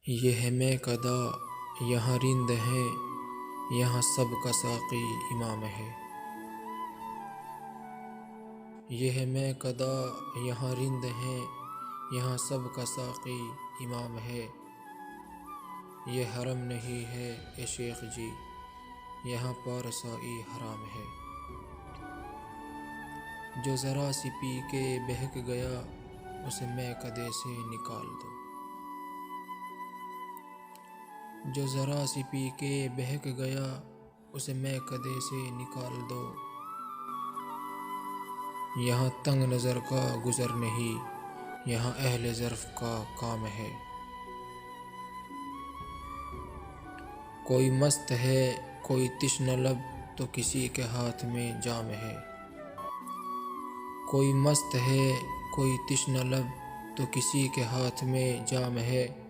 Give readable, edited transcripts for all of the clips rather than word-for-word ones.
یہ ہے میں کدا یہاں رند ہے، یہاں سب کا ساقی امام ہے۔ یہ ہے میں کدا یہاں رند ہے، یہاں سب کا ساقی امام ہے۔ یہ حرم نہیں ہے اے شیخ جی، یہاں پارسائی حرام ہے۔ جو ذرا سی پی کے بہک گیا، اسے میں کدے سے نکال دو۔ جو ذرا سی پی کے بہک گیا، اسے میں کدے سے نکال دو۔ یہاں تنگ نظر کا گزر نہیں، یہاں اہل ظرف کا کام ہے۔ کوئی مست ہے کوئی تشنہ لب، تو کسی کے ہاتھ میں جام ہے۔ کوئی مست ہے کوئی تشنہ لب، تو کسی کے ہاتھ میں جام ہے۔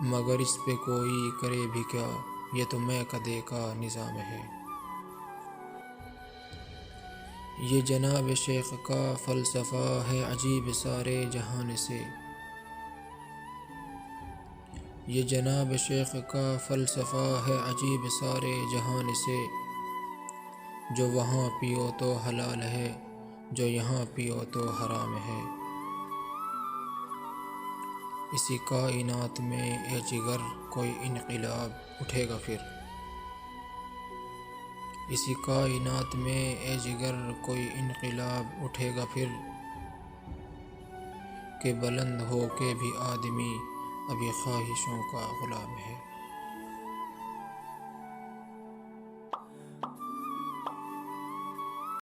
مگر اس پہ کوئی کرے بھی کیا، یہ تو میں کدے کا نظام ہے۔ یہ جناب شیخ کا فلسفہ ہے عجیب سارے جہان سے۔ یہ جناب شیخ کا فلسفہ ہے عجیب سارے جہان سے۔ جو وہاں پیو تو حلال ہے، جو یہاں پیو تو حرام ہے۔ اسی کائنات میں اے جگر کوئی انقلاب اٹھے گا پھر۔ اسی کائنات میں اے جگر کوئی انقلاب اٹھے گا پھر، کہ بلند ہو کے بھی آدمی ابھی خواہشوں کا غلام ہے۔